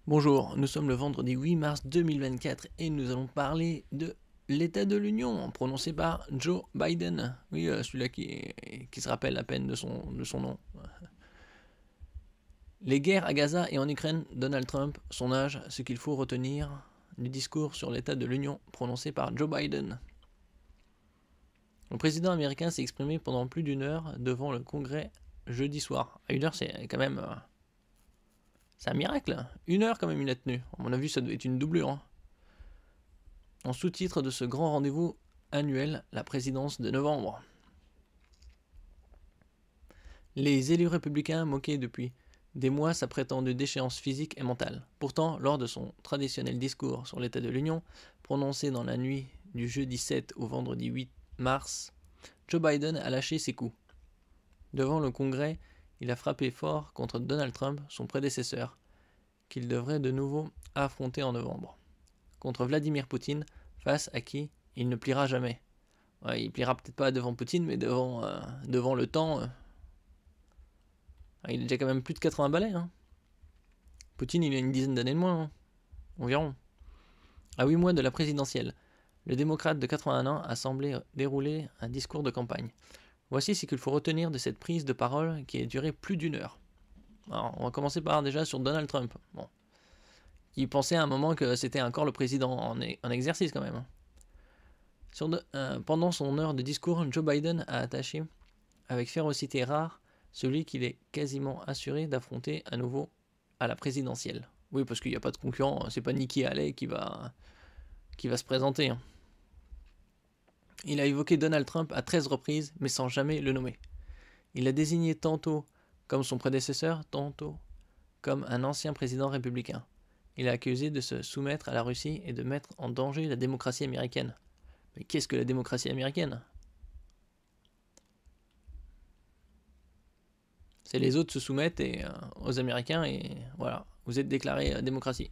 Bonjour, nous sommes le vendredi 8 mars 2024 et nous allons parler de l'état de l'Union prononcé par Joe Biden. Oui, celui-là qui se rappelle à peine de son nom. Les guerres à Gaza et en Ukraine, Donald Trump, son âge, ce qu'il faut retenir du discours sur l'état de l'Union prononcé par Joe Biden. Le président américain s'est exprimé pendant plus d'une heure devant le Congrès jeudi soir. À une heure, c'est quand même... c'est un miracle. Une heure quand même il a tenu. À mon avis, ça doit être une doublure. Hein. En sous-titre de ce grand rendez-vous annuel, la présidence de novembre. Les élus républicains moquaient depuis des mois sa prétendue déchéance physique et mentale. Pourtant, lors de son traditionnel discours sur l'état de l'Union, prononcé dans la nuit du jeudi 7 au vendredi 8 mars, Joe Biden a lâché ses coups. Devant le Congrès, il a frappé fort contre Donald Trump, son prédécesseur, qu'il devrait de nouveau affronter en novembre. Contre Vladimir Poutine, face à qui il ne pliera jamais. Ouais, il pliera peut-être pas devant Poutine, mais devant le temps. Il a déjà quand même plus de 80 balais. Hein. Poutine, il a une dizaine d'années de moins, hein, environ. À 8 mois de la présidentielle, le démocrate de 81 ans a semblé dérouler un discours de campagne. Voici ce qu'il faut retenir de cette prise de parole qui a duré plus d'une heure. Alors, on va commencer par déjà sur Donald Trump. Bon. Qui pensait à un moment que c'était encore le président en exercice quand même. Pendant son heure de discours, Joe Biden a attaché, avec férocité rare, celui qu'il est quasiment assuré d'affronter à nouveau à la présidentielle. Oui, parce qu'il n'y a pas de concurrent, c'est pas Nikki Haley qui va se présenter. Hein. Il a évoqué Donald Trump à 13 reprises, mais sans jamais le nommer. Il l'a désigné tantôt comme son prédécesseur, tantôt comme un ancien président républicain. Il a accusé de se soumettre à la Russie et de mettre en danger la démocratie américaine. Mais qu'est-ce que la démocratie américaine? C'est les autres se soumettent aux Américains et voilà, vous êtes déclaré démocratie.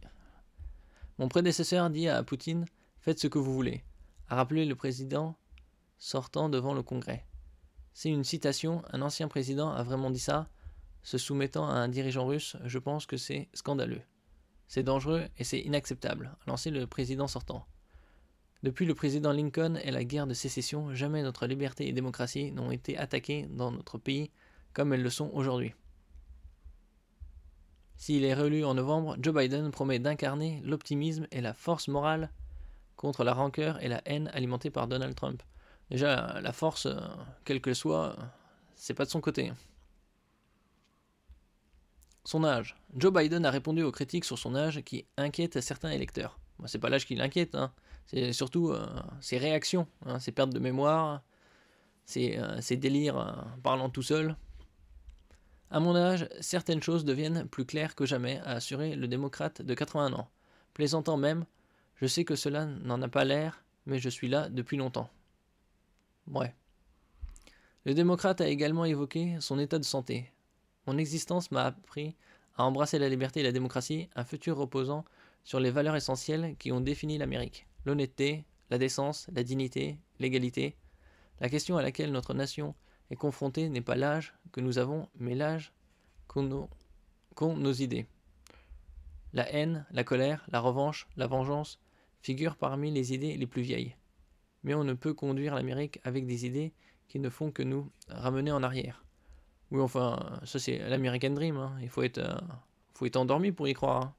Mon prédécesseur dit à Poutine, faites ce que vous voulez, a rappelé le président sortant devant le Congrès. C'est une citation, un ancien président a vraiment dit ça, se soumettant à un dirigeant russe, je pense que c'est scandaleux. C'est dangereux et c'est inacceptable, a lancé le président sortant. Depuis le président Lincoln et la guerre de sécession, jamais notre liberté et démocratie n'ont été attaquées dans notre pays comme elles le sont aujourd'hui. S'il est réélu en novembre, Joe Biden promet d'incarner l'optimisme et la force morale contre la rancœur et la haine alimentée par Donald Trump. Déjà, la force, quelle qu'elle soit, c'est pas de son côté. Son âge. Joe Biden a répondu aux critiques sur son âge qui inquiètent certains électeurs. Bon, c'est pas l'âge qui l'inquiète, hein. C'est surtout ses réactions, hein, ses pertes de mémoire, ses délires parlant tout seul. À mon âge, certaines choses deviennent plus claires que jamais, a assuré le démocrate de 81 ans. Plaisantant même, je sais que cela n'en a pas l'air, mais je suis là depuis longtemps. Ouais. Le démocrate a également évoqué son état de santé. Mon existence m'a appris à embrasser la liberté et la démocratie, un futur reposant sur les valeurs essentielles qui ont défini l'Amérique. L'honnêteté, la décence, la dignité, l'égalité. La question à laquelle notre nation est confrontée n'est pas l'âge que nous avons, mais l'âge qu'ont nos idées. La haine, la colère, la revanche, la vengeance figurent parmi les idées les plus vieilles. Mais on ne peut conduire l'Amérique avec des idées qui ne font que nous ramener en arrière. Oui, enfin, ça c'est l'American Dream, hein. Il faut être endormi pour y croire. Hein.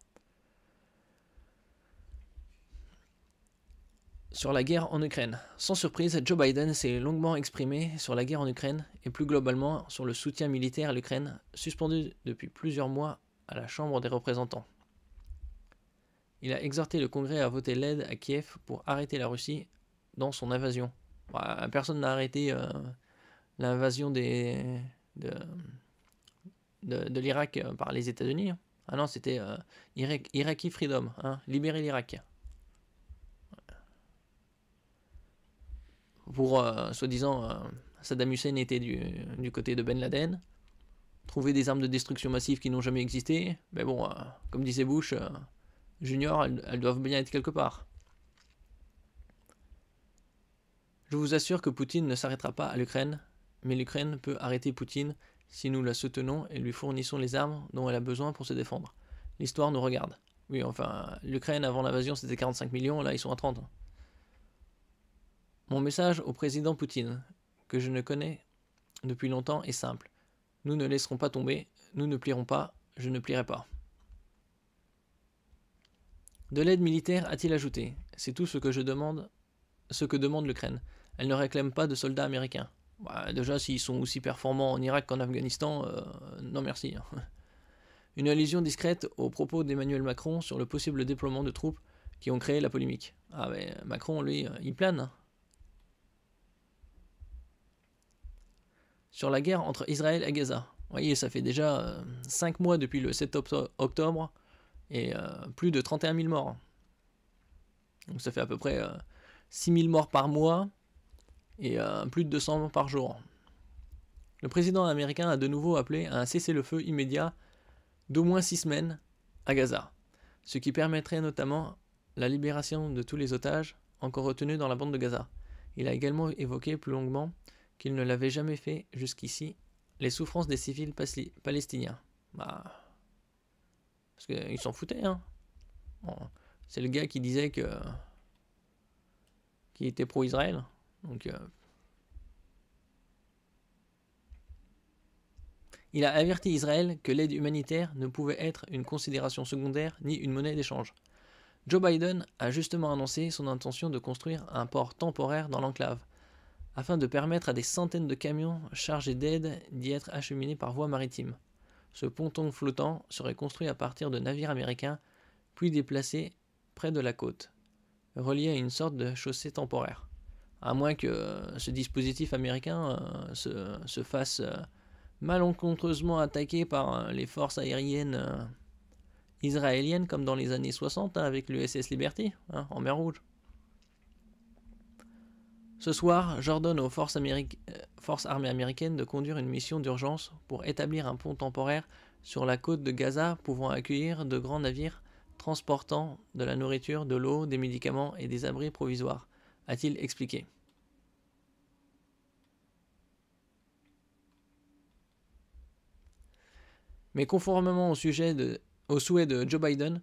Sur la guerre en Ukraine. Sans surprise, Joe Biden s'est longuement exprimé sur la guerre en Ukraine et plus globalement sur le soutien militaire à l'Ukraine, suspendu depuis plusieurs mois à la Chambre des représentants. Il a exhorté le Congrès à voter l'aide à Kiev pour arrêter la Russie dans son invasion. Personne n'a arrêté l'invasion de l'Irak par les États-Unis. Ah non, c'était Iraqi Freedom, hein, libérer l'Irak. Pour, soi-disant, Saddam Hussein était du côté de Ben Laden. Trouver des armes de destruction massive qui n'ont jamais existé. Mais bon, comme disait Bush, Junior, elles doivent bien être quelque part. Je vous assure que Poutine ne s'arrêtera pas à l'Ukraine, mais l'Ukraine peut arrêter Poutine si nous la soutenons et lui fournissons les armes dont elle a besoin pour se défendre. L'histoire nous regarde. Oui, enfin, l'Ukraine avant l'invasion c'était 45 millions, là ils sont à 30. Mon message au président Poutine, que je ne connais depuis longtemps, est simple. Nous ne laisserons pas tomber, nous ne plierons pas, je ne plierai pas. De l'aide militaire, a-t-il ajouté. C'est tout ce que je demande, ce que demande l'Ukraine. Elle ne réclame pas de soldats américains. Bah, déjà, s'ils sont aussi performants en Irak qu'en Afghanistan, non merci. Une allusion discrète aux propos d'Emmanuel Macron sur le possible déploiement de troupes qui ont créé la polémique. Ah mais Macron, lui, il plane. Sur la guerre entre Israël et Gaza. Vous voyez, ça fait déjà 5 mois depuis le 7 octobre et plus de 31 000 morts. Donc ça fait à peu près 6 000 morts par mois et plus de 200 morts par jour. Le président américain a de nouveau appelé à un cessez-le-feu immédiat d'au moins 6 semaines à Gaza, ce qui permettrait notamment la libération de tous les otages encore retenus dans la bande de Gaza. Il a également évoqué plus longuement qu'il ne l'avait jamais fait jusqu'ici, les souffrances des civils palestiniens. Bah, parce qu'ils s'en foutaient, hein. Bon, c'est le gars qui disait qu'il était pro-Israël. Donc, il a averti Israël que l'aide humanitaire ne pouvait être une considération secondaire ni une monnaie d'échange. Joe Biden a justement annoncé son intention de construire un port temporaire dans l'enclave, afin de permettre à des centaines de camions chargés d'aide d'y être acheminés par voie maritime. Ce ponton flottant serait construit à partir de navires américains, puis déplacé près de la côte, relié à une sorte de chaussée temporaire. À moins que ce dispositif américain se fasse malencontreusement attaqué par les forces aériennes israéliennes, comme dans les années 60 avec l'USS Liberty, en mer Rouge. Ce soir, j'ordonne aux forces armées américaines de conduire une mission d'urgence pour établir un pont temporaire sur la côte de Gaza pouvant accueillir de grands navires transportant de la nourriture, de l'eau, des médicaments et des abris provisoires, a-t-il expliqué. Mais conformément au souhait de Joe Biden,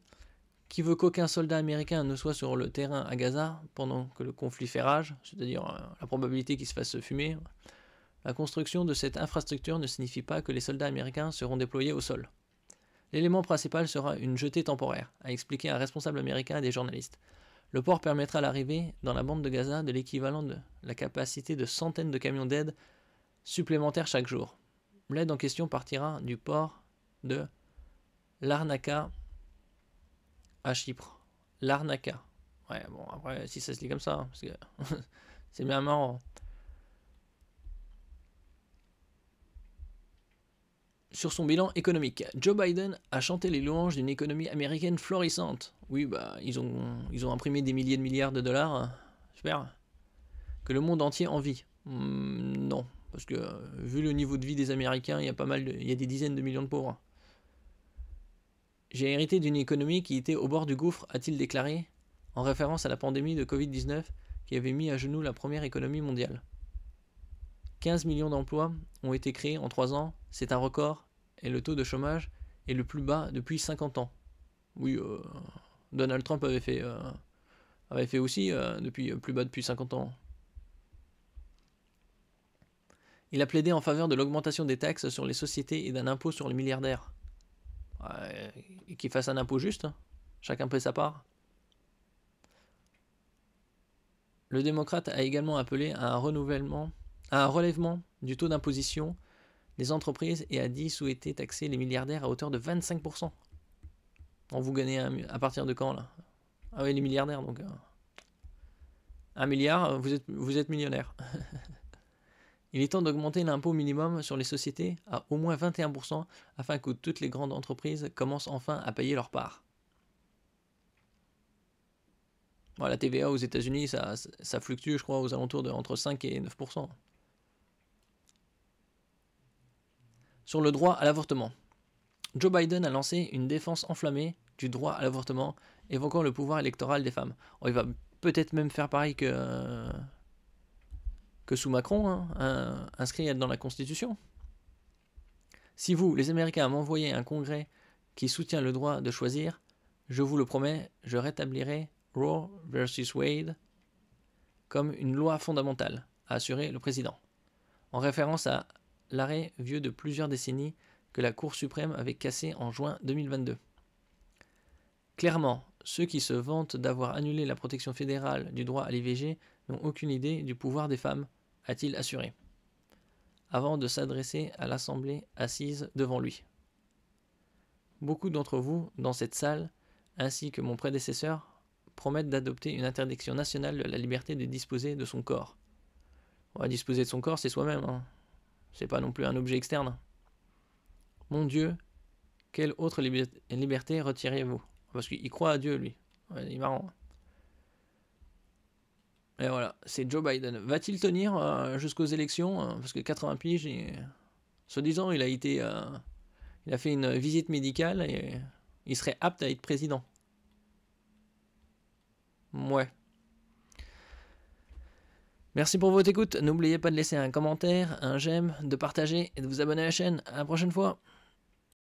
qui veut qu'aucun soldat américain ne soit sur le terrain à Gaza pendant que le conflit fait rage, c'est-à-dire la probabilité qu'il se fasse fumer, la construction de cette infrastructure ne signifie pas que les soldats américains seront déployés au sol. L'élément principal sera une jetée temporaire, a expliqué un responsable américain à des journalistes. Le port permettra l'arrivée dans la bande de Gaza de l'équivalent de la capacité de centaines de camions d'aide supplémentaires chaque jour. L'aide en question partira du port de Larnaca à Chypre. Larnaca. Ouais, bon, après, si ça se lit comme ça, parce que c'est bien marrant. Sur son bilan économique, Joe Biden a chanté les louanges d'une économie américaine florissante. Oui, bah, ils ont imprimé des milliers de milliards de dollars. Super. Que le monde entier envie. Non, parce que vu le niveau de vie des Américains, il y a des dizaines de millions de pauvres. J'ai hérité d'une économie qui était au bord du gouffre, a-t-il déclaré, en référence à la pandémie de Covid-19 qui avait mis à genoux la première économie mondiale. 15 millions d'emplois ont été créés en 3 ans, c'est un record, et le taux de chômage est le plus bas depuis 50 ans. Oui, Donald Trump avait fait aussi depuis plus bas depuis 50 ans. Il a plaidé en faveur de l'augmentation des taxes sur les sociétés et d'un impôt sur les milliardaires. Et qu'il fasse un impôt juste, chacun paie sa part. Le démocrate a également appelé à un relèvement du taux d'imposition des entreprises et a dit souhaiter taxer les milliardaires à hauteur de 25%. Bon, vous gagnez à partir de quand là? Ah oui, les milliardaires, donc 1 milliard, vous êtes millionnaire. Il est temps d'augmenter l'impôt minimum sur les sociétés à au moins 21% afin que toutes les grandes entreprises commencent enfin à payer leur part. Bon, la TVA aux États-Unis, ça fluctue, je crois, aux alentours de entre 5 et 9%. Sur le droit à l'avortement. Joe Biden a lancé une défense enflammée du droit à l'avortement, évoquant le pouvoir électoral des femmes. Oh, il va peut-être même faire pareil que sous Macron, inscrit dans la Constitution. Si vous, les Américains, m'envoyez un congrès qui soutient le droit de choisir, Je vous le promets, je rétablirai Roe versus Wade comme une loi fondamentale, a assuré le président, en référence à l'arrêt vieux de plusieurs décennies que la Cour suprême avait cassé en juin 2022. Clairement, ceux qui se vantent d'avoir annulé la protection fédérale du droit à l'IVG n'ont aucune idée du pouvoir des femmes, a-t-il assuré, avant de s'adresser à l'Assemblée assise devant lui. Beaucoup d'entre vous, dans cette salle, ainsi que mon prédécesseur, promettent d'adopter une interdiction nationale de la liberté de disposer de son corps. On va disposer de son corps, c'est soi-même, hein. C'est pas non plus un objet externe. Mon Dieu, quelle autre liberté retirez-vous? Parce qu'il croit à Dieu, lui. Ouais, il est marrant. Et voilà, c'est Joe Biden. Va-t-il tenir jusqu'aux élections? Parce que 80 piges, soi-disant, il a fait une visite médicale et il serait apte à être président. Ouais. Merci pour votre écoute. N'oubliez pas de laisser un commentaire, un j'aime, de partager et de vous abonner à la chaîne. À la prochaine fois.